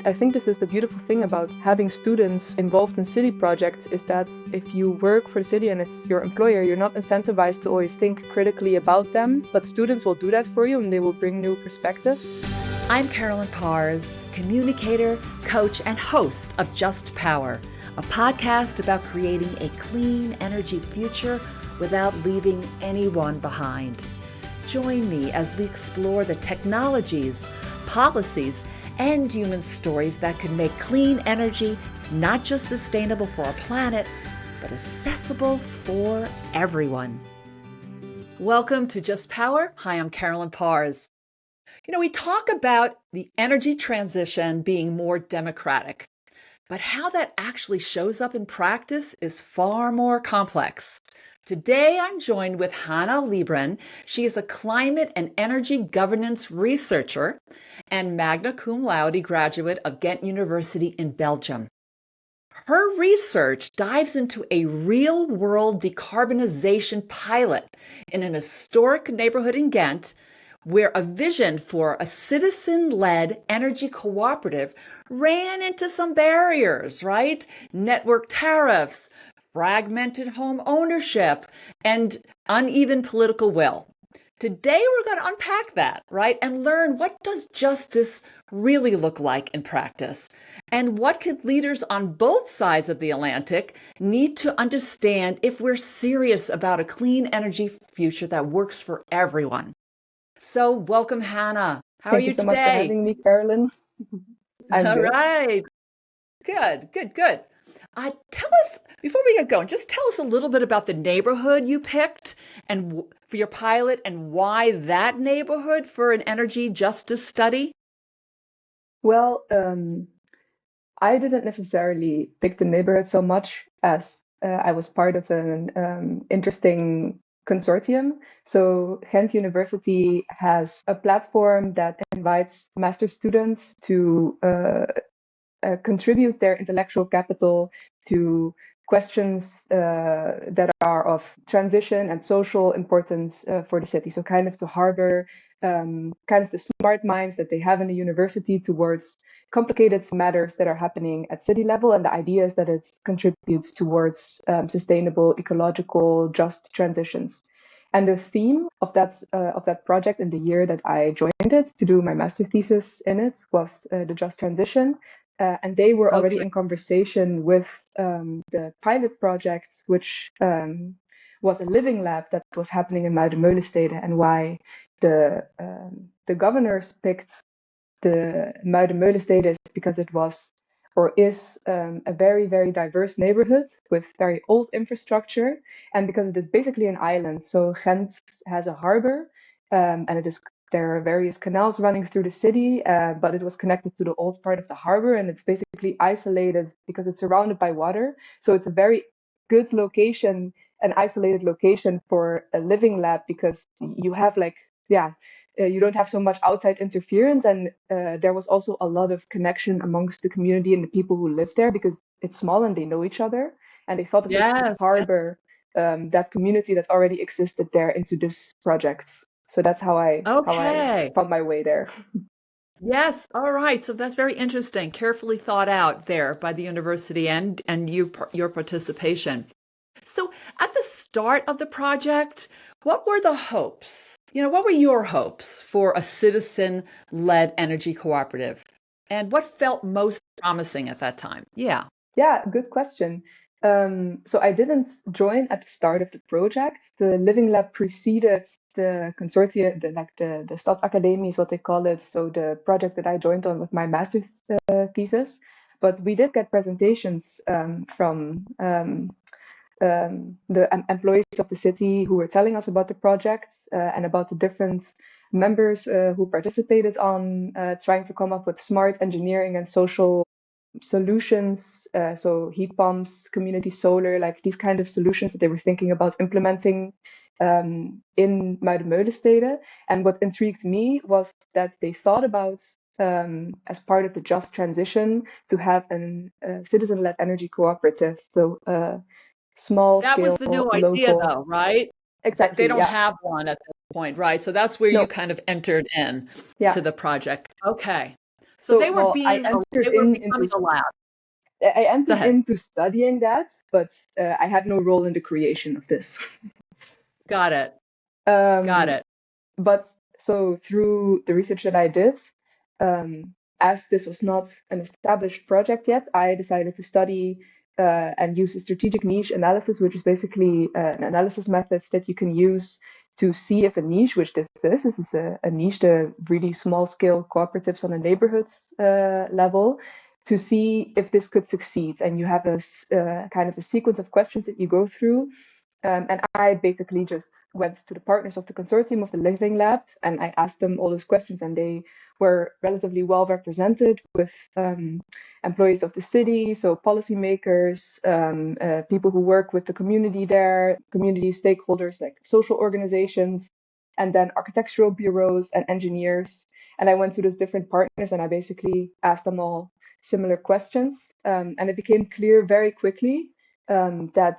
I think this is the beautiful thing about having students involved in city projects, is that if you work for the city and it's your employer, you're not incentivized to always think critically about them, but students will do that for you and they will bring new perspective. I'm Carolyn Pars, communicator, coach, and host of Just Power, a podcast about creating a clean energy future without leaving anyone behind. Join me as we explore the technologies, policies, and human stories that can make clean energy not just sustainable for our planet, but accessible for everyone. Welcome to Just Power. Hi, I'm Carolyn Pars. We talk about the energy transition being more democratic, but how that actually shows up in practice is far more complex. Today, I'm joined with Hannah Liebrand. She is a climate and energy governance researcher and magna cum laude graduate of Ghent University in Belgium. Her research dives into a real-world decarbonization pilot in an historic neighborhood in Ghent, where a vision for a citizen-led energy cooperative ran into some barriers, right? Network tariffs, fragmented home ownership, and uneven political will. Today, we're going to unpack that, right? And learn, what does justice really look like in practice? And what could leaders on both sides of the Atlantic need to understand if we're serious about a clean energy future that works for everyone? So welcome, Hannah. How are you Thank you so much for today? having me, Carolyn. I'm All good. right. Good. Tell us, before we get going, just tell us a little bit about the neighborhood you picked and for your pilot, and why that neighborhood for an energy justice study. Well, I didn't necessarily pick the neighborhood so much as I was part of an interesting consortium. So Ghent University has a platform that invites master students to contribute their intellectual capital to questions that are of transition and social importance for the city. So kind of to harbor kind of the smart minds that they have in the university towards complicated matters that are happening at city level, and the idea is that it contributes towards sustainable, ecological, just transitions. And the theme of that project in the year that I joined it to do my master thesis in it was the just transition. And they were already Okay. in conversation with the pilot project, which was a living lab that was happening in Muide-Meulestede, and why the governors picked the Muide-Meulestede is because it was or is a very, very diverse neighborhood with very old infrastructure, and because it is basically an island. So Ghent has a harbor, and there are various canals running through the city, but it was connected to the old part of the harbor, and it's basically isolated because it's surrounded by water. So it's a very good location, an isolated location for a living lab, because you have you don't have so much outside interference, and there was also a lot of connection amongst the community and the people who live there, because it's small and they know each other, and they thought that they could Yes. harbor that community that already existed there into this project. So that's how I Okay. found my way there. Yes. All right. So that's very interesting. Carefully thought out there by the university and your participation. So at the start of the project, what were the hopes? What were your hopes for a citizen-led energy cooperative? And what felt most promising at that time? Yeah. Yeah, good question. So I didn't join at the start of the project. The Living Lab preceded the consortium, the Stadsacademie is what they call it. So the project that I joined on with my master's thesis. But we did get presentations from the employees of the city who were telling us about the project and about the different members who participated on trying to come up with smart engineering and social solutions. So heat pumps, community solar, like these kind of solutions that they were thinking about implementing in Muide-Meulestede. And what intrigued me was that they thought about, as part of the just transition, to have a citizen-led energy cooperative. So small That was scale, the new idea, local. though, right? They Exactly. don't Yeah. have one at this point, right? So that's where you No. kind of entered in Yeah. to the project. Okay. So they were I being, entered they were into becoming a lab. I Go entered ahead. into studying that, but I had no role in the creation of this. Got it. Got Um, it. but so through the research that I did, as this was not an established project yet, I decided to study and use a strategic niche analysis, which is basically an analysis method that you can use to see if a niche, which this is a niche, the really small scale cooperatives on a neighborhood level, to see if this could succeed. And you have a kind of a sequence of questions that you go through. And I basically just went to the partners of the consortium of the Living Lab and I asked them all those questions, and they were relatively well represented with employees of the city, so policymakers, people who work with the community there, community stakeholders like social organizations, and then architectural bureaus and engineers. And I went to those different partners and I basically asked them all similar questions. And it became clear very quickly that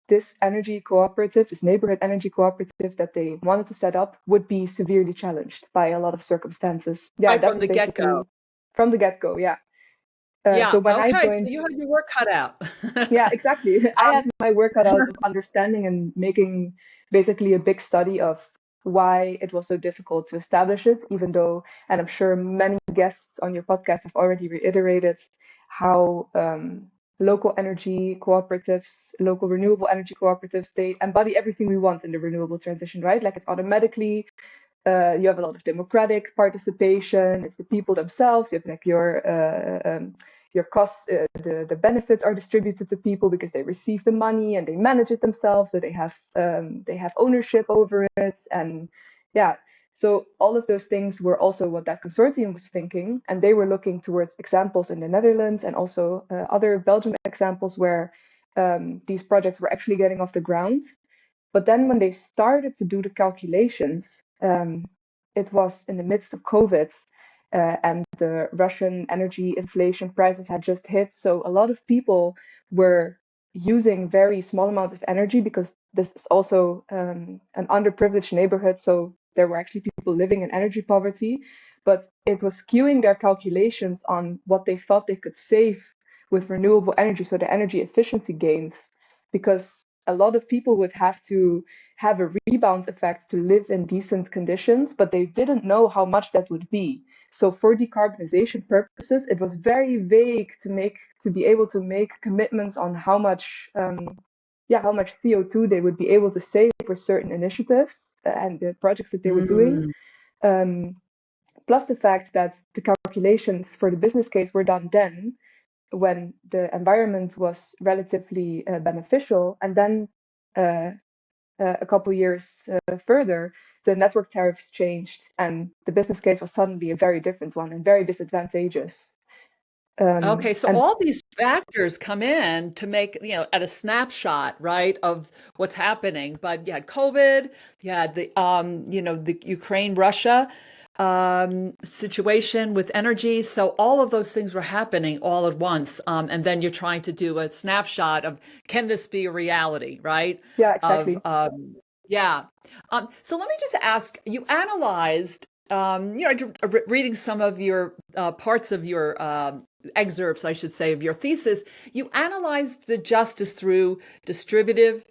this energy cooperative, this neighborhood energy cooperative that they wanted to set up would be severely challenged by a lot of circumstances. Yeah, Right that from was the get-go. basically from the get-go. Yeah. Yeah. So when I Okay. So joined, you had your work cut out. yeah, exactly. I had my work cut out of understanding and making basically a big study of why it was so difficult to establish it, even though, and I'm sure many guests on your podcast have already reiterated how local energy cooperatives, local renewable energy cooperatives, they embody everything we want in the renewable transition, right? Like it's automatically you have a lot of democratic participation. It's the people themselves. You have like your cost, the benefits are distributed to people because they receive the money and they manage it themselves. So they have ownership over it, and yeah. So all of those things were also what that consortium was thinking, and they were looking towards examples in the Netherlands and also other Belgian examples where these projects were actually getting off the ground. But then when they started to do the calculations, um, it was in the midst of COVID, and the Russian energy inflation prices had just hit. So a lot of people were using very small amounts of energy because this is also an underprivileged neighborhood. So there were actually people living in energy poverty, but it was skewing their calculations on what they thought they could save with renewable energy. So the energy efficiency gains, because a lot of people would have to have a rebound effect to live in decent conditions, but they didn't know how much that would be. So for decarbonization purposes, it was very vague to be able to make commitments on how much CO2 they would be able to save for certain initiatives and the projects that they were doing. Mm. Um, Plus the fact that the calculations for the business case were done then when the environment was relatively beneficial, and then uh, a couple years further, the network tariffs changed, and the business case was suddenly a very different one and very disadvantageous. Okay, so And all these factors come in to make, at a snapshot, right, of what's happening. But you had COVID, you had the Ukraine-Russia situation with energy. So all of those things were happening all at once. And then you're trying to do a snapshot of, can this be a reality, right? yeah, Of exactly. yeah. So let me just ask, you analyzed, reading some of your parts of your excerpts, I should say, of your thesis, you analyzed the justice through distributive,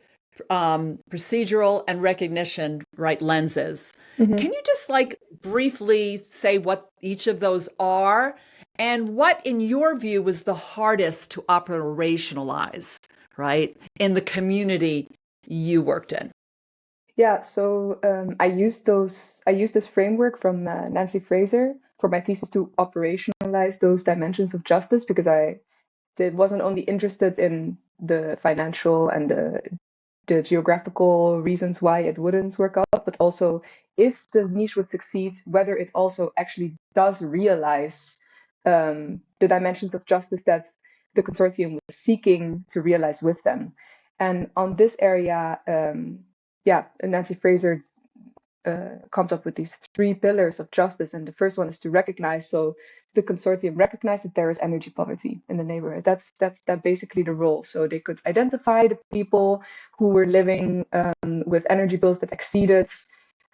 procedural, and recognition, right, lenses. Hmm. Can you just briefly say what each of those are and what, in your view, was the hardest to operationalize, right, in the community you worked in? Yeah, so I used this framework from Nancy Fraser for my thesis to operationalize those dimensions of justice because I wasn't only interested in the financial and the geographical reasons why it wouldn't work out, but also if the niche would succeed, whether it also actually does realize the dimensions of justice that the consortium was seeking to realize with them. And on this area, yeah, Nancy Fraser comes up with these three pillars of justice. And the first one is to recognize. So the consortium recognized that there is energy poverty in the neighborhood. That's basically the role. So they could identify the people who were living with energy bills that exceeded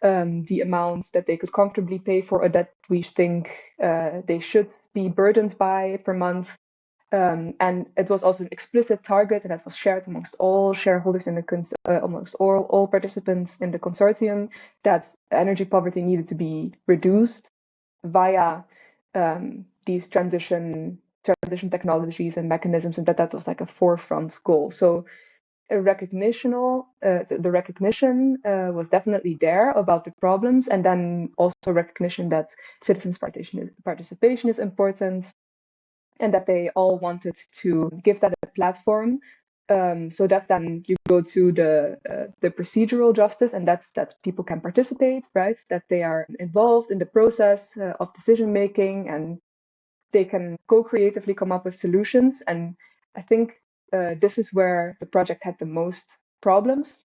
the amounts that they could comfortably pay for or that we think they should be burdened by per month. And it was also an explicit target, and that was shared amongst all shareholders in the almost all participants in the consortium, that energy poverty needed to be reduced via these transition technologies and mechanisms, and that was like a forefront goal. So the recognition was definitely there about the problems, and then also recognition that citizens' participation is important, and that they all wanted to give that a platform. So that then you go to the procedural justice, and that's that people can participate, right? That they are involved in the process of decision making, and they can co-creatively come up with solutions. And I think this is where the project had the most problems,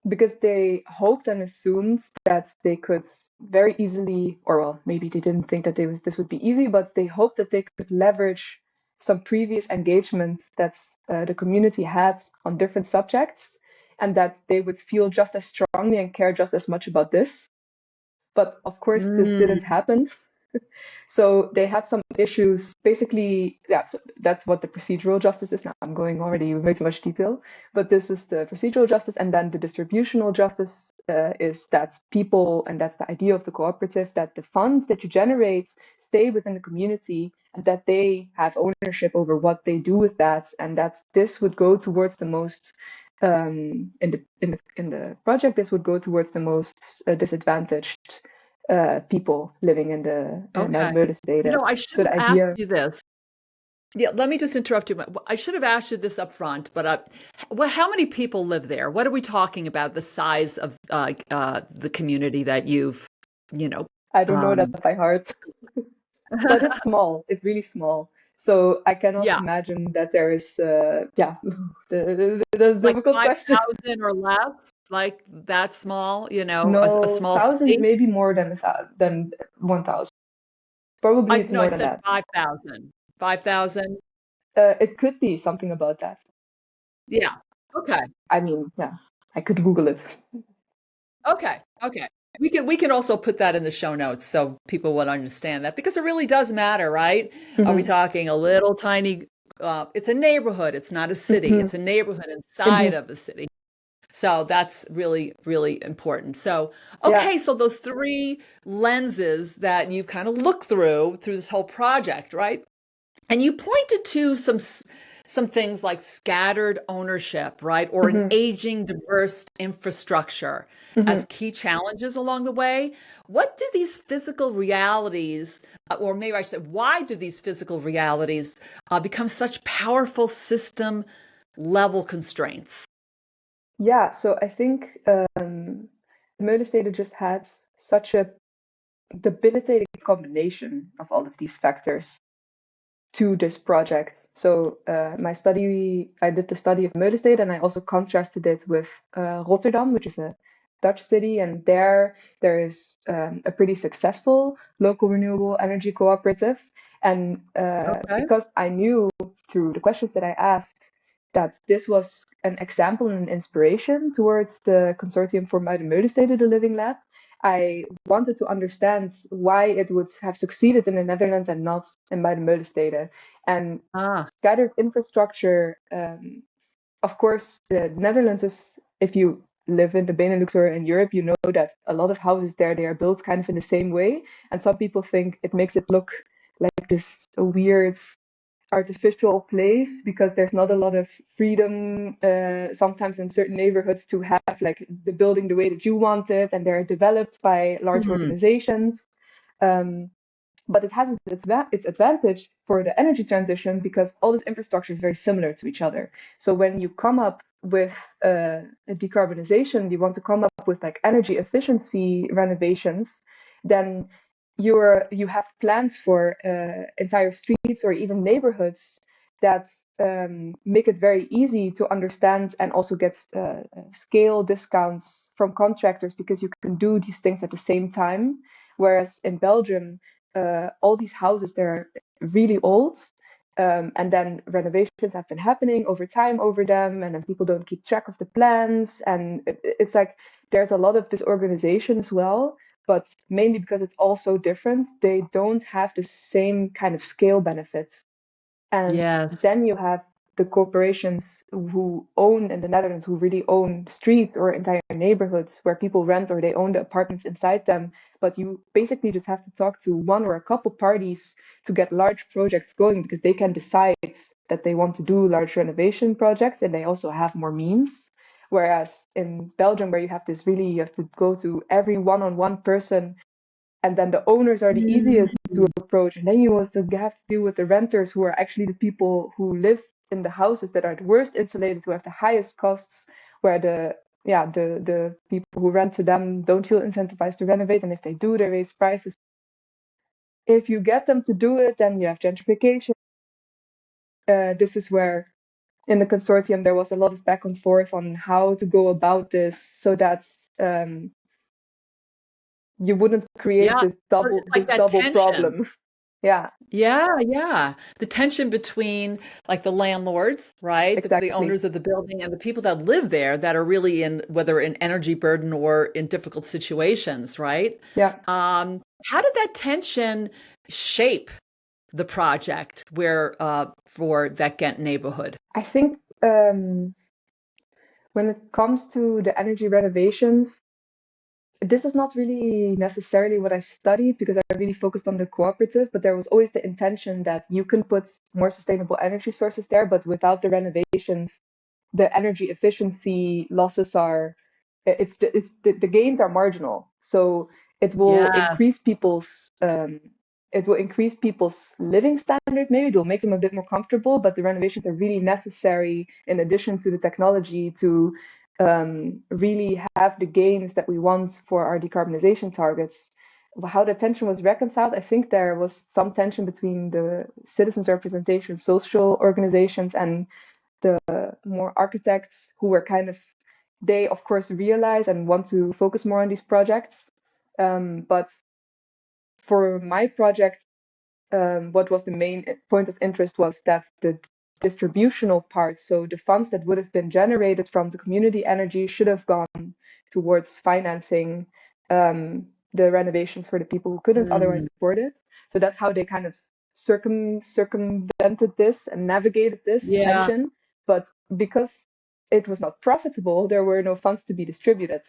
because they hoped and assumed that they could very easily, or well, maybe they didn't think that this would be easy, but they hoped that they could leverage some previous engagements that the community had on different subjects, and that they would feel just as strongly and care just as much about this. But of course, this didn't happen. So they had some issues. Basically, yeah, that's what the procedural justice is. Now I'm going already way too much detail, but this is the procedural justice, and then the distributional justice is that people, and that's the idea of the cooperative, that the funds that you generate stay within the community, and that they have ownership over what they do with that, and that this would go towards the most in the project. This would go towards the most disadvantaged people living in the Muide-Meulestede. I should have asked you this. Yeah, let me just interrupt you. I should have asked you this up front, but how many people live there? What are we talking about? The size of the community that you've, I don't know that by heart, but it's small. It's really small. So I cannot imagine that there is, the like difficult question. 5,000 or less, like that small, No, a small thousands, city. maybe more than 1,000. Probably it's more I than said that. 5,000. 5,000. It could be something about that. Yeah. Okay. I mean, yeah, I could Google it. Okay. We can also put that in the show notes so people will understand that, because it really does matter, right? Are we talking a little tiny? It's a neighborhood. It's not a city. It's a neighborhood inside of a city. So that's really, really important. So, okay, so those three lenses that you kind of look through this whole project, right? And you pointed to some things like scattered ownership, right? Or an aging, diverse infrastructure as key challenges along the way. What do these physical realities, or maybe I should say, why do these physical realities become such powerful system level constraints? Yeah, so I think Meulestede just had such a debilitating combination of all of these factors to this project. So I did the study of Muide-Meulestede, and I also contrasted it with Rotterdam, which is a Dutch city, and there is a pretty successful local renewable energy cooperative. And because I knew through the questions that I asked that this was an example and an inspiration towards the Consortium for Muide-Meulestede, the Living Lab, I wanted to understand why it would have succeeded in the Netherlands and not in Muide-Meulestede. And scattered infrastructure, of course, the Netherlands is, if you live in the Benelux or in Europe, you know that a lot of houses there, they are built kind of in the same way. And some people think it makes it look like this weird artificial place, because there's not a lot of freedom sometimes in certain neighborhoods to have like the building the way that you want it, and they're developed by large organizations. But it has its advantage for the energy transition, because all this infrastructure is very similar to each other. So when you come up with a decarbonization, you want to come up with like energy efficiency renovations, then you have plans for entire streets or even neighborhoods that make it very easy to understand and also get scale discounts from contractors, because you can do these things at the same time. Whereas in Belgium, all these houses, they're really old, and then renovations have been happening over time over them, and then people don't keep track of the plans, and it's like there's a lot of disorganization as well, but mainly because it's all so different, they don't have the same kind of scale benefits. And Yes. then you have the corporations who own in the Netherlands, who really own streets or entire neighborhoods where people rent or they own the apartments inside them. But you basically just have to talk to one or a couple parties to get large projects going, because they can decide that they want to do large renovation projects and they also have more means. Whereas in Belgium, where you have this really, you have to go to every one-on-one person, and then the owners are the easiest to approach, and then you also have to deal with the renters, who are actually the people who live in the houses that are the worst insulated, who have the highest costs, where the people who rent to them don't feel incentivized to renovate, and if they do, they raise prices. If you get them to do it, then you have gentrification. This is where in the consortium there was a lot of back and forth on how to go about this so that you wouldn't create Yeah. Well, it's like this that double tension. problem. Yeah, Yeah, yeah. The tension between like the landlords, right? The exactly. owners of the building and the people that live there that are really in, whether in energy burden or in difficult situations, right? Yeah, How did that tension shape the project where for that Ghent neighborhood? I think when it comes to the energy renovations, this is not really necessarily what I studied, because I really focused on the cooperative, but there was always the intention that you can put more sustainable energy sources there, but without the renovations, the energy efficiency losses are, the gains are marginal. So it will Yes. increase people's um, it will increase people's living standard. Maybe it will make them a bit more comfortable, but the renovations are really necessary in addition to the technology to really have the gains that we want for our decarbonization targets. How the tension was reconciled, I think there was some tension between the citizens' representation, social organizations, and the more architects, who were kind of, they of course realize and want to focus more on these projects. But for my project, what was the main point of interest was that the distributional part, so the funds that would have been generated from the community energy, should have gone towards financing the renovations for the people who couldn't otherwise Mm, afford it. So that's how they kind of circumvented this and navigated this yeah. tension. But because it was not profitable, there were no funds to be distributed.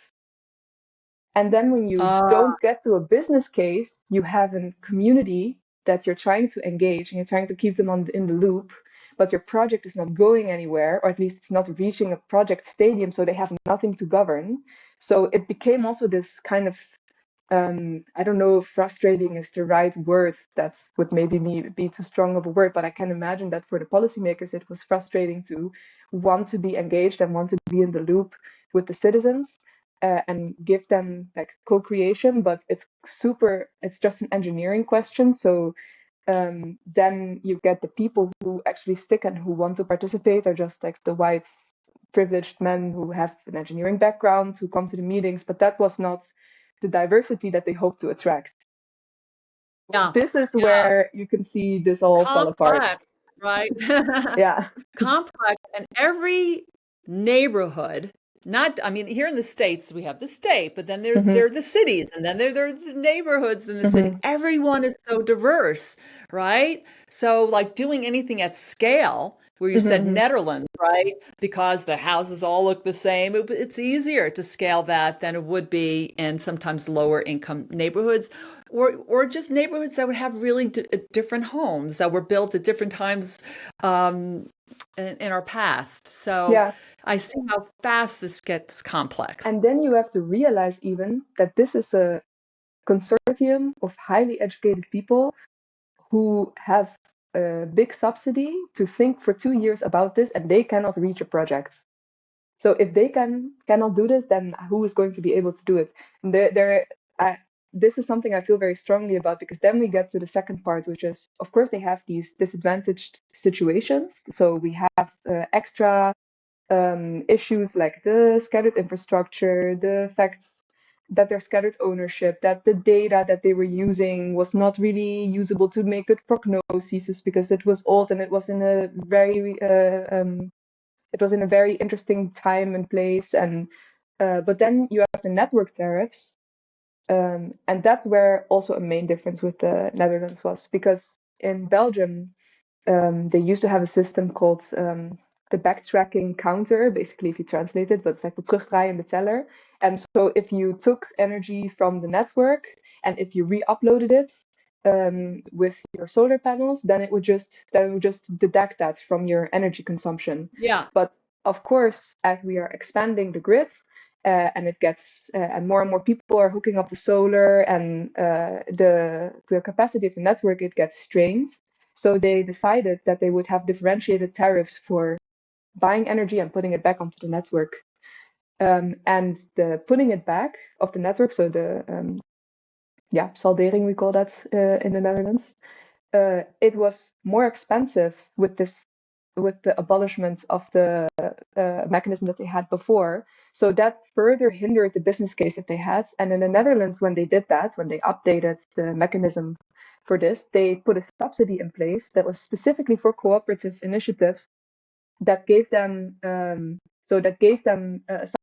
And then when you Uh, don't get to a business case, you have a community that you're trying to engage and you're trying to keep them in the loop, but your project is not going anywhere, or at least it's not reaching a project stadium, so they have nothing to govern. So it became also this kind of, I don't know if frustrating is the right word. That would maybe be too strong of a word, but I can imagine that for the policymakers, it was frustrating to want to be engaged and want to be in the loop with the citizens, and give them like co-creation, but it's just an engineering question. So then you get the people who actually stick and who want to participate are just like the white privileged men who have an engineering background who come to the meetings, but that was not the diversity that they hope to attract. yeah. This is Yeah. where you can see this all fall apart. Complex, right? Yeah. Complex, and every neighborhood, not, I mean, here in the States, we have the state, but then there Hmm. are the cities, and then there are the neighborhoods in the city. Hmm. Everyone is so diverse, right? So, like doing anything at scale, where you said Hmm. Netherlands, right? Because the houses all look the same, it's easier to scale that than it would be in sometimes lower income neighborhoods, or just neighborhoods that would have really different homes that were built at different times um, in our past. So Yeah. I see how fast this gets complex. And then you have to realize even that this is a consortium of highly educated people who have a big subsidy to think for 2 years about this, and they cannot reach a project. So if they cannot do this, then who is going to be able to do it? And this is something I feel very strongly about, because then we get to the second part, which is, of course, they have these disadvantaged situations. So we have extra issues like the scattered infrastructure, the fact that there's scattered ownership, that the data that they were using was not really usable to make good prognoses because it was old and it was in a very interesting time and place, and But then you have the network tariffs, and that's where also a main difference with the Netherlands was, because in Belgium, they used to have a system called the backtracking counter, basically if you translate it, but it's like the terugdraaiende teller. And so if you took energy from the network and if you re-uploaded it with your solar panels, then it would just deduct that from your energy consumption. Yeah. But of course, as we are expanding the grid, and it gets and more people are hooking up the solar, and the capacity of the network, it gets strained. So they decided that they would have differentiated tariffs for buying energy and putting it back onto the network. And the putting it back of the network, so the saldering, we call that in the Netherlands. It was more expensive with the abolishment of the mechanism that they had before. So that further hindered the business case that they had. And in the Netherlands, when they did that, when they updated the mechanism for this, they put a subsidy in place that was specifically for cooperative initiatives that gave them a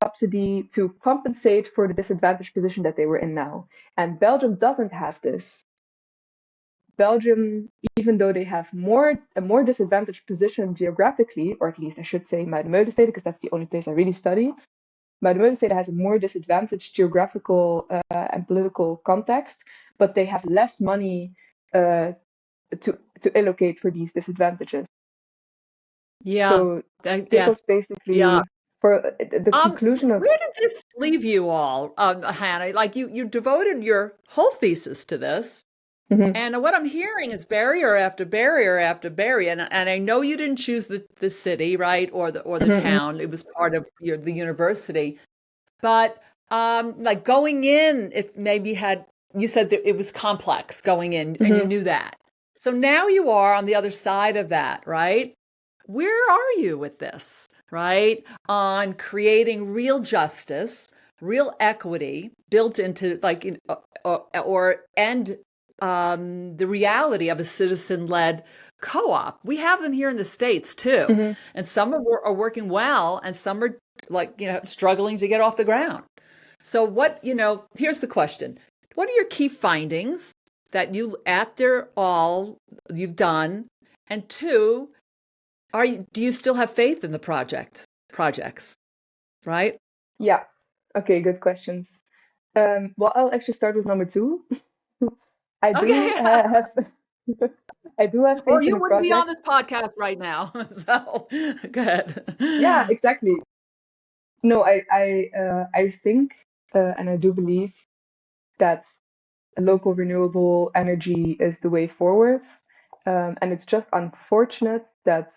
subsidy to compensate for the disadvantaged position that they were in now. And Belgium doesn't have this. Belgium, even though they have a more disadvantaged position geographically, or at least I should say Muide-Meulestede, because that's the only place I really studied. Muide-Meulestede has a more disadvantaged geographical and political context, but they have less money to allocate for these disadvantages. Yeah. So this Yes. was basically Yeah. for the conclusion of. Where did this leave you all, Hannah? Like you devoted your whole thesis to this. Mhm, And what I'm hearing is barrier after barrier after barrier. And I know you didn't choose the city, right? Or the mhm, town. It was part of the university. But like going in, if maybe you said that it was complex going in and you mhm. knew that. So now you are on the other side of that, right? Where are you with this, right? On creating real justice, real equity built into the reality of a citizen-led co-op. We have them here in the States too. Mhm. And some are working well and some are struggling to get off the ground. So here's the question. What are your key findings that after all you've done? And two, do you still have faith in the projects, right? Yeah. Okay, good questions. Well, I'll actually start with number two. I do Okay. have I do have Or faith in you the wouldn't be on project. this podcast right now. So good. Yeah, exactly. No, I think and I do believe that local renewable energy is the way forward. And it's just unfortunate that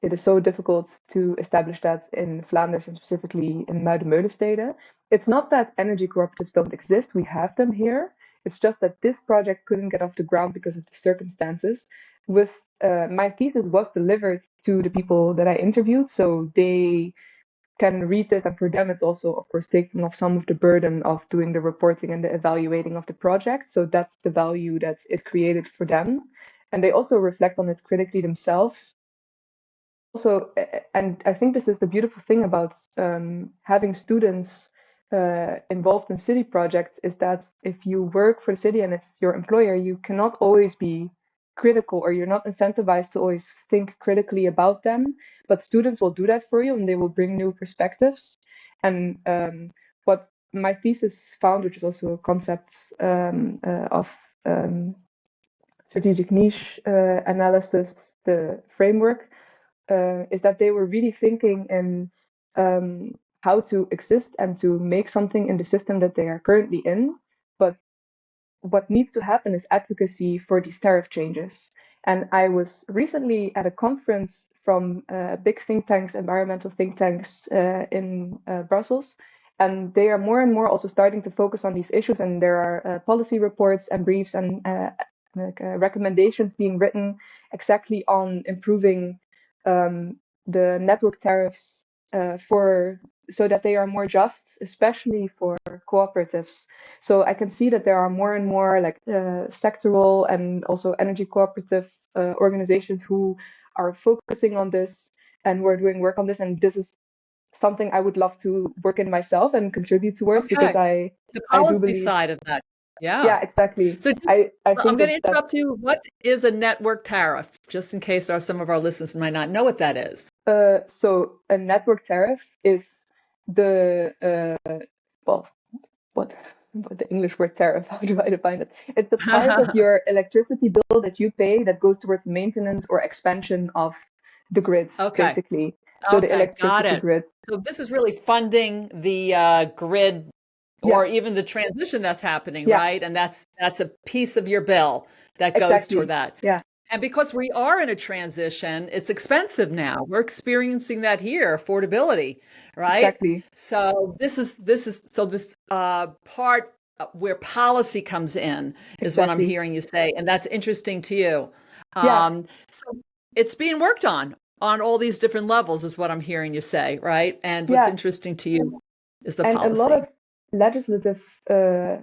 it is so difficult to establish that in Flanders and specifically in Muide-Meulestede. It's not that energy cooperatives don't exist, we have them here. It's just that this project couldn't get off the ground because of the circumstances. With my thesis was delivered to the people that I interviewed, so they can read this, and for them it's also, of course, taking off some of the burden of doing the reporting and the evaluating of the project. So that's the value that it created for them. And they also reflect on it critically themselves. Also, and I think this is the beautiful thing about having students involved in city projects, is that if you work for the city and it's your employer, you cannot always be critical, or you're not incentivized to always think critically about them. But students will do that for you, and they will bring new perspectives. And what my thesis found, which is also a concept of um, strategic niche analysis, the framework, is that they were really thinking in how to exist and to make something in the system that they are currently in. But what needs to happen is advocacy for these tariff changes. And I was recently at a conference from big think tanks, environmental think tanks in Brussels. And they are more and more also starting to focus on these issues. And there are policy reports and briefs and recommendations being written exactly on improving the network tariffs so that they are more just, especially for cooperatives. So I can see that there are more and more like sectoral and also energy cooperative organizations who are focusing on this and who are doing work on this. And this is something I would love to work in myself and contribute towards, because Okay. The I do policy believe, side of that. Yeah. yeah, exactly. So I I'm think going to that's interrupt you. What is a network tariff? Just in case some of our listeners might not know what that is. so a network tariff is the well, what the English word tariff, how do I define it? It's the part of your electricity bill that you pay that goes towards maintenance or expansion of the grid, Okay. basically. So the Okay. Got electricity it. grid. So this is really funding the grid Yeah, or even the transition that's happening, yeah, right? And that's a piece of your bill that goes toward exactly. that. Yeah, And because we are in a transition, it's expensive now. We're experiencing that here, affordability, right? exactly. So this part where policy comes in is what I'm Exactly. hearing you say, and that's interesting to you. Yeah, So it's being worked on all these different levels, is what I'm hearing you say, right? And what's yeah. interesting to you is the And a lot of policy. legislative uh,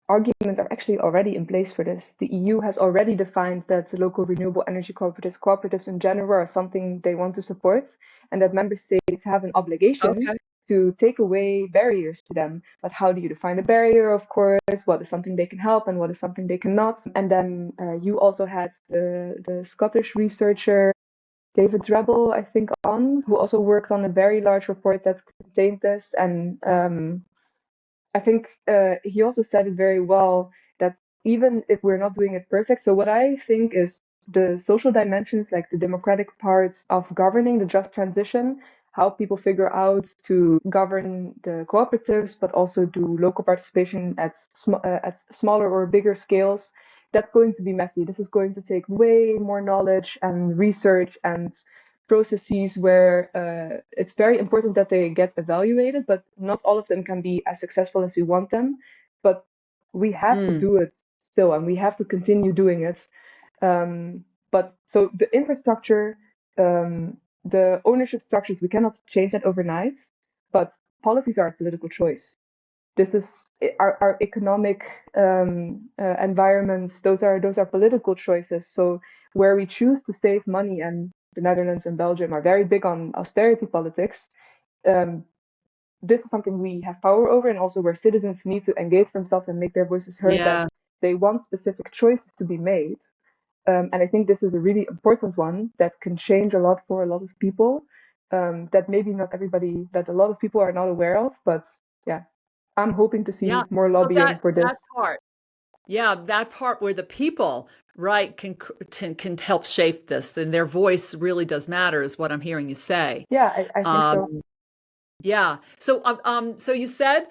arguments are actually already in place for this. The EU has already defined that the local renewable energy cooperatives in general are something they want to support, and that member states have an obligation Okay. to take away barriers to them. But how do you define a barrier, of course? What is something they can help and what is something they cannot? And then you also had the Scottish researcher David Drebel, I think, who also worked on a very large report that contained this. And I think he also said it very well, that even if we're not doing it perfect, so what I think is the social dimensions, like the democratic parts of governing the just transition, how people figure out to govern the cooperatives, but also do local participation at smaller or bigger scales. That's going to be messy. This is going to take way more knowledge and research and processes where it's very important that they get evaluated, but not all of them can be as successful as we want them. But we have to Mm, do it still, and we have to continue doing it. But so the infrastructure, the ownership structures, we cannot change that overnight, but policies are a political choice. This is our economic environments. Those are political choices. So where we choose to save money, and the Netherlands and Belgium are very big on austerity politics. Um, this is something we have power over, and also where citizens need to engage themselves and make their voices heard. That yeah. they want specific choices to be made. And I think this is a really important one that can change a lot for a lot of people. That maybe not everybody, that a lot of people are not aware of, but yeah, I'm hoping to Yeah. see more So lobbying for that this. part. Yeah, that part where the people, right, can help shape this, and their voice really does matter, is what I'm hearing you say. Yeah, I think so. Um, yeah. So you said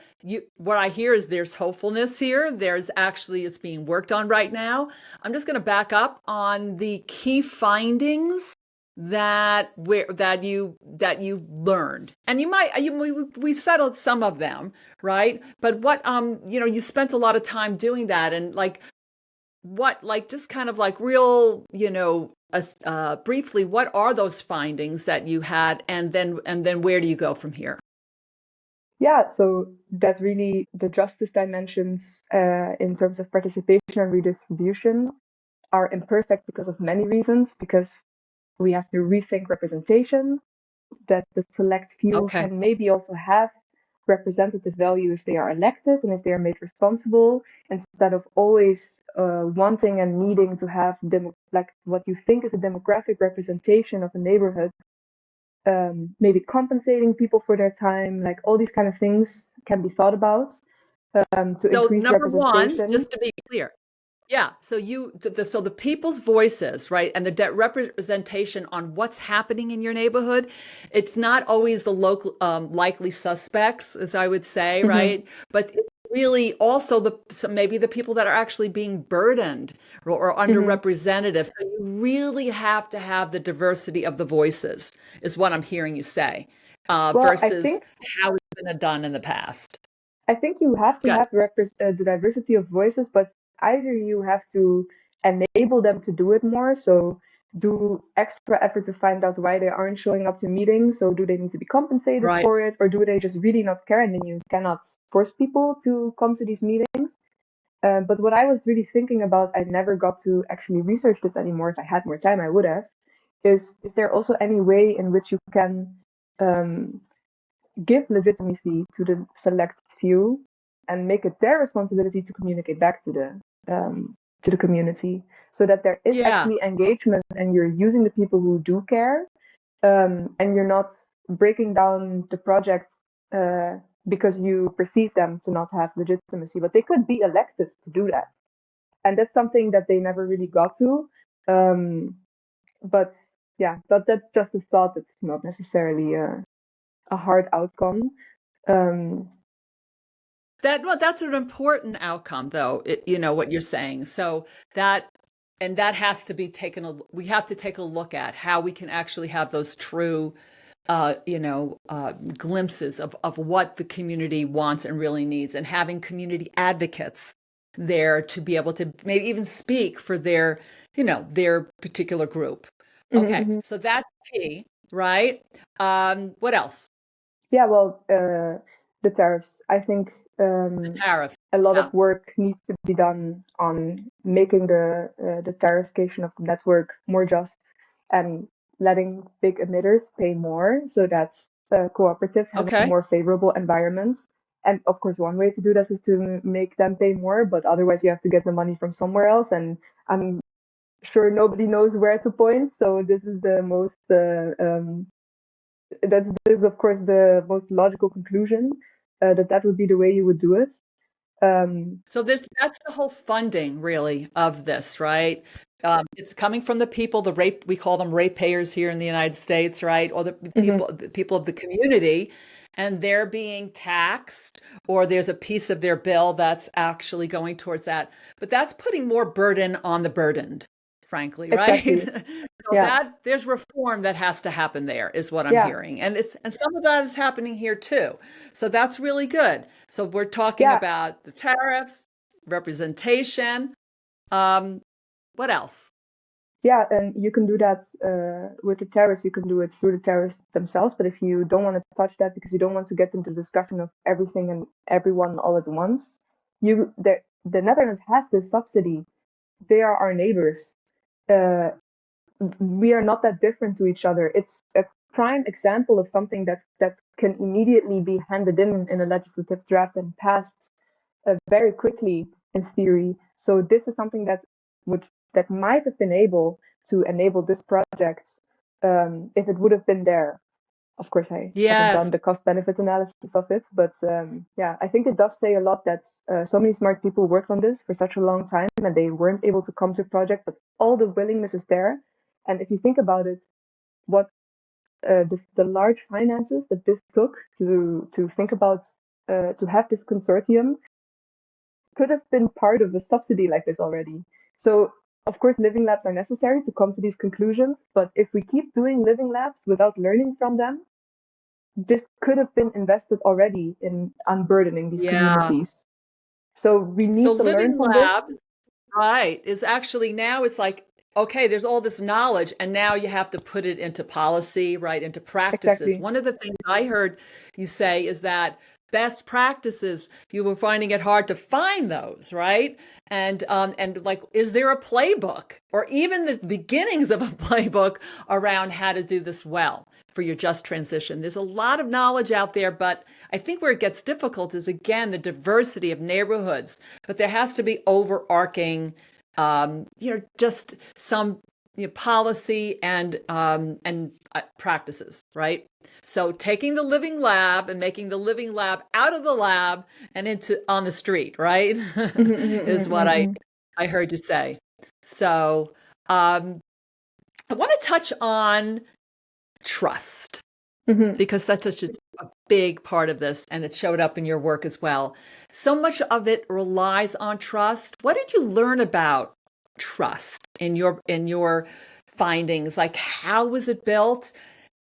what I hear is there's hopefulness here. There's actually it's being worked on right now. I'm just going to back up on the key findings that you learned, and we settled some of them, right? But what you spent a lot of time doing that, and just kind of like real, briefly, what are those findings that you had, and then where do you go from here? Yeah, so that really the justice dimensions in terms of participation and redistribution are imperfect because of many reasons. Because we have to rethink representation, that the select few Okay. can maybe also have representative value if they are elected and if they are made responsible, instead of always wanting and needing to have like what you think is a demographic representation of a neighborhood, maybe compensating people for their time, like all these kind of things can be thought about to So increase number one, representation. just to be clear, yeah. So the people's voices, right, and the representation on what's happening in your neighborhood, it's not always the local likely suspects, as I would say, Hmm. right? But it's really also maybe the people that are actually being burdened or Hmm. underrepresented. So you really have to have the diversity of the voices, is what I'm hearing you say, Well, versus how it's been done in the past. I think you have to Good. have the diversity of voices, but either you have to enable them to do it more, so do extra effort to find out why they aren't showing up to meetings. So do they need to be compensated Right. for it, or do they just really not care? And then you cannot force people to come to these meetings. But what I was really thinking about, I never got to actually research this anymore. If I had more time, I would have. Is there also any way in which you can um, give legitimacy to the select few and make it their responsibility to communicate back to the community, so that there is Yeah. actually engagement and you're using the people who do care, and you're not breaking down the project because you perceive them to not have legitimacy, but they could be elected to do that. And that's something that they never really got to. But yeah, but that's just a thought. It's not necessarily a hard outcome. Um, That's an important outcome, though. What you're saying. So that and that has to be we have to take a look at how we can actually have those true glimpses of what the community wants and really needs, and having community advocates there to be able to maybe even speak for their particular group. Okay, mhm. so that's key, right? What else? Yeah, well, the tariffs. I think Tariffs. a lot Yeah. of work needs to be done on making the tarification of the network more just and letting big emitters pay more so that cooperatives have a Okay. more favorable environment. And of course, one way to do this is to make them pay more, but otherwise you have to get the money from somewhere else. And I'm sure nobody knows where to point. So this is the most that's this is of course the most logical conclusion, that would be the way you would do it. Um, So that's the whole funding really of this, right? It's coming from the people, we call them ratepayers here in the United States, right? Or mhm, the people of the community, and they're being taxed, or there's a piece of their bill that's actually going towards that. But that's putting more burden on the burdened, frankly, right? exactly. So Yeah, there's reform that has to happen there, is what I'm yeah, hearing. And some of that is happening here too. So that's really good. So we're talking yeah, about the tariffs, representation. Um, what else? yeah. And you can do that with the tariffs. You can do it through the tariffs themselves. But if you don't want to touch that because you don't want to get into discussion of everything and everyone all at once, the Netherlands has this subsidy. They are our neighbors. Uh, we are not that different to each other. It's a prime example of something that can immediately be handed in a legislative draft and passed very quickly in theory. So this is something would that might have been able to enable this project, if it would have been there. Of course, I haven't done Yes. the cost benefit analysis of it, but yeah, I think it does say a lot that so many smart people worked on this for such a long time and they weren't able to come to a project, but all the willingness is there. And if you think about it, what the large finances that this took to think about to have this consortium could have been part of a subsidy like this already. So of course, living labs are necessary to come to these conclusions, but if we keep doing living labs without learning from them, this could have been invested already in unburdening these Yeah. communities. So we So need to learn living from this. labs, right, is actually now it's like, okay, there's all this knowledge, and now you have to put it into policy, right, into practices. Exactly. One of the things I heard you say is that best practices, you were finding it hard to find those, right? And like, is there a playbook or even the beginnings of a playbook around how to do this well for your just transition? There's a lot of knowledge out there, but I think where it gets difficult is again the diversity of neighborhoods. But there has to be overarching, just some policy and practices, right? So taking the living lab and making the living lab out of the lab and into on the street, right? Mhm, mhm, Is mhm, what mhm, I heard you say. So um, I want to touch on trust mhm. because that's such a big part of this, and it showed up in your work as well. So much of it relies on trust. What did you learn about trust in your findings? Like, how was it built,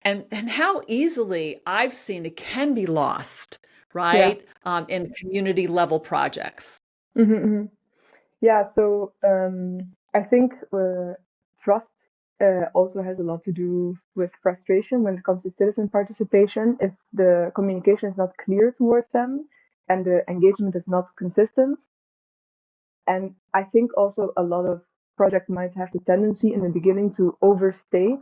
and how easily I've seen it can be lost, Yeah. right? In community level projects. Mhm, mhm. Yeah, so I think trust also has a lot to do with frustration when it comes to citizen participation. If the communication is not clear towards them and the engagement is not consistent, and I think also a lot of projects might have the tendency in the beginning to overstate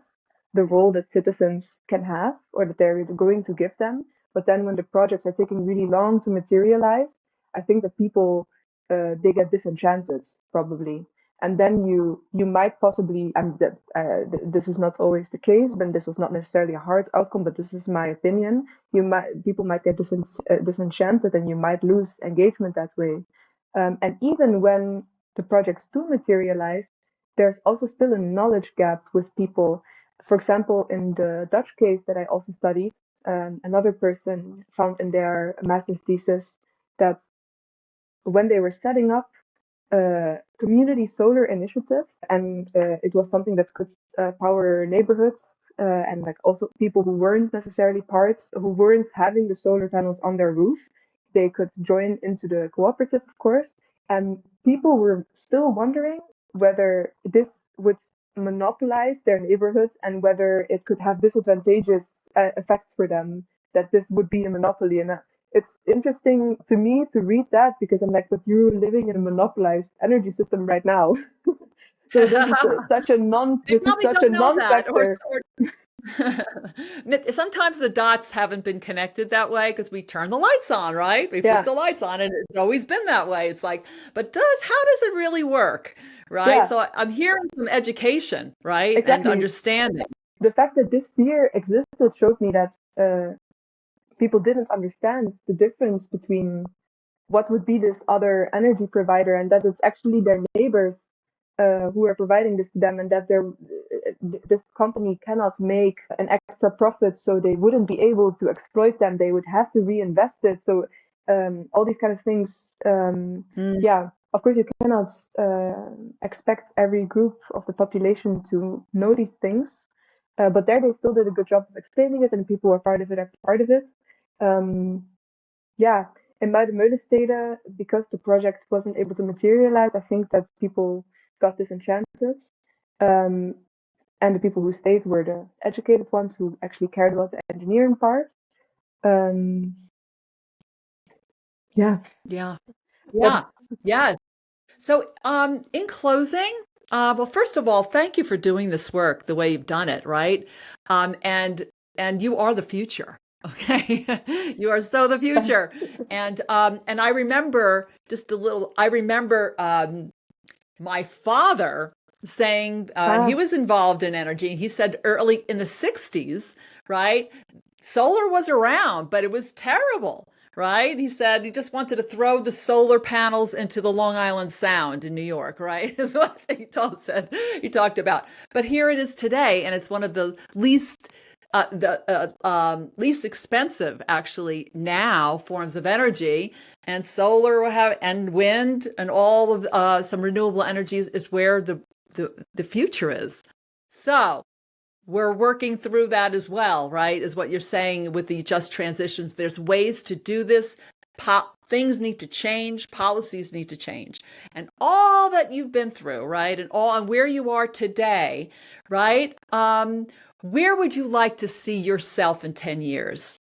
the role that citizens can have or that they're going to give them. But then when the projects are taking really long to materialize, I think that people they get disenchanted probably, and then you might possibly, and this is not always the case, but this was not necessarily a hard outcome, but this is my opinion. People might get disenchanted, and you might lose engagement that way. And even when the projects do materialize, there's also still a knowledge gap with people. For example, in the Dutch case that I also studied, another person found in their master's thesis that when they were setting up community solar initiatives, and it was something that could power neighborhoods and like also people who weren't necessarily who weren't having the solar panels on their roof. They could join into the cooperative, of course, and people were still wondering whether this would monopolize their neighborhood and whether it could have disadvantageous effects for them, that this would be a monopoly. And it's interesting to me to read that because I'm like, but you're living in a monopolized energy system right now. So this is such a They probably don't know that, non-factor. sometimes the dots haven't been connected that way because we turn the lights on, right? We Yeah, flip the lights on, and it's always been that way. It's like, but how does it really work, right? yeah, So I'm hearing some education, right, and exactly. understanding. The fact that this fear existed showed me that people didn't understand the difference between what would be this other energy provider and that it's actually their neighbors who are providing this to them, and that this company cannot make an extra profit, so they wouldn't be able to exploit them. They would have to reinvest it. So all these kind of things. Mm. Yeah, of course, you cannot expect every group of the population to know these things, but there they still did a good job of explaining it, and people who are part of it are part of it. Um, yeah, in Muide-Meulestede, because the project wasn't able to materialize, I think that people got disenchanted. Um, and the people who stayed were the educated ones who actually cared about the engineering part. Um, yeah. Yeah, But yeah, yeah. So, in closing, well, first of all, thank you for doing this work the way you've done it, right? And you are the future. Okay, you are so the thanks. future. And I remember just a little. I remember my father saying, and he Ah, was involved in energy. He said early in the '60s, right? Solar was around, but it was terrible, right? He said he just wanted to throw the solar panels into the Long Island Sound in New York, right? Is what he talked about. But here it is today, and it's one of the least expensive, actually, now forms of energy. And solar will have, and wind, and all of some renewable energies is where the future is. So we're working through that as well, right? Is what you're saying with the just transitions. There's ways to do this. Things need to change. Policies need to change. And all that you've been through, right? And where you are today, right? Where would you like to see yourself in 10 years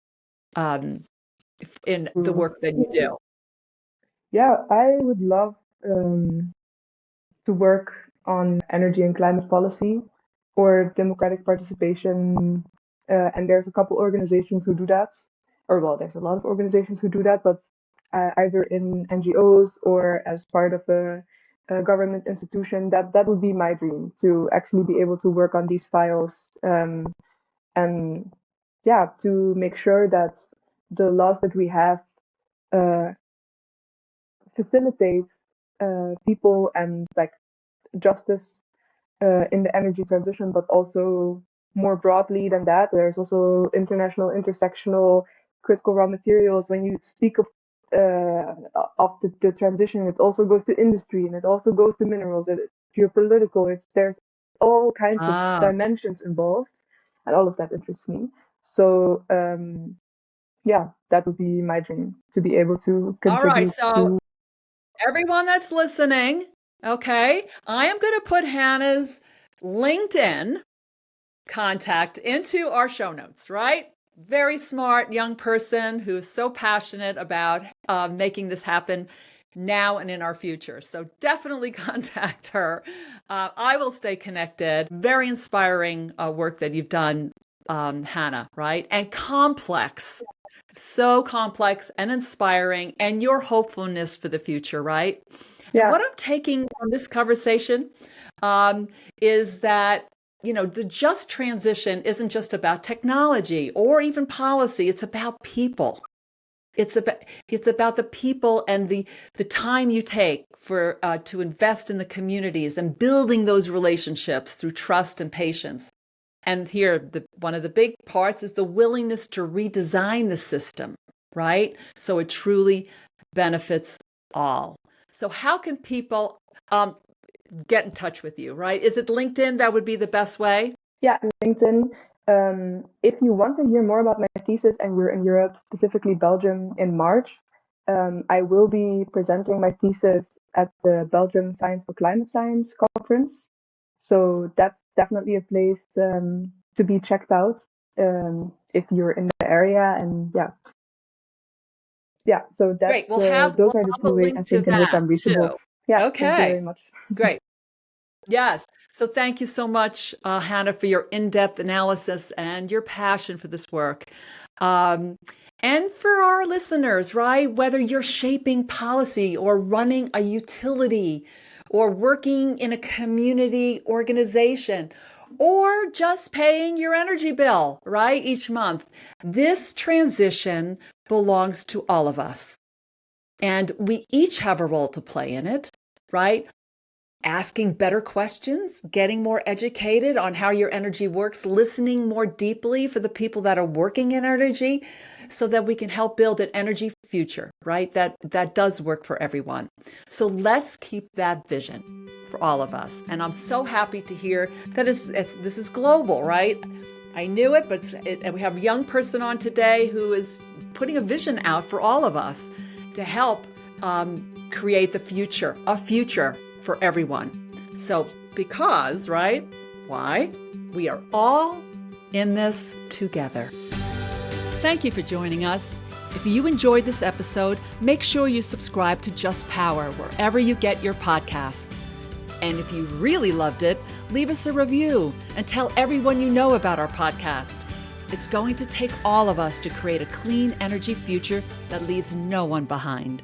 um, in the mm, work that you do? yeah, I would love to work on energy and climate policy or democratic participation. And there's a couple organizations who do that, or well, there's a lot of organizations who do that, but either in NGOs or as part of a government institution. That would be my dream, to actually be able to work on these files, and yeah, to make sure that the laws that we have uh, facilitate people and like justice in the energy transition, but also more broadly than that. There's also international, intersectional, critical raw materials. When you speak of the transition, it also goes to industry and it also goes to minerals. It's geopolitical. There's all kinds of Ah, dimensions involved, and all of that interests me. So yeah, that would be my dream, to be able to all right. contribute So to. everyone that's listening, okay, I am going to put Hannah's LinkedIn contact into our show notes, right? Very smart young person who is so passionate about making this happen now and in our future. So definitely contact her. I will stay connected. Very inspiring work that you've done, Hannah, right? And complex, So complex and inspiring, and your hopefulness for the future, right? And Yeah. what I'm taking from this conversation is that, the just transition isn't just about technology or even policy. It's about people. It's about the people and the time you take for to invest in the communities and building those relationships through trust and patience. And here, one of the big parts is the willingness to redesign the system, right? So it truly benefits all. So how can people get in touch with you, right? Is it LinkedIn that would be the best way? Yeah, LinkedIn. If you want to hear more about my thesis and we're in Europe, specifically Belgium, in March, I will be presenting my thesis at the Belgium Science for Climate Science conference. So that's definitely a place to be checked out if you're in the area. And yeah. So that's Great. We'll those are the have a two ways I link to think in which that I'm reachable. too. Yeah. Thank you very Okay. much. Great. Yes. So thank you so much, Hannah, for your in-depth analysis and your passion for this work. And for our listeners, right? Whether you're shaping policy or running a utility or working in a community organization or just paying your energy bill, right? Each month, this transition belongs to all of us. And we each have a role to play in it, right? Asking better questions, getting more educated on how your energy works, listening more deeply for the people that are working in energy so that we can help build an energy future, right? That does work for everyone. So let's keep that vision for all of us. And I'm so happy to hear that this is global, right? I knew it, but and we have a young person on today who is putting a vision out for all of us to help create a future for everyone. So because, right? Why? We are all in this together. Thank you for joining us. If you enjoyed this episode, make sure you subscribe to Just Power wherever you get your podcasts. And if you really loved it, leave us a review and tell everyone you know about our podcast. It's going to take all of us to create a clean energy future that leaves no one behind.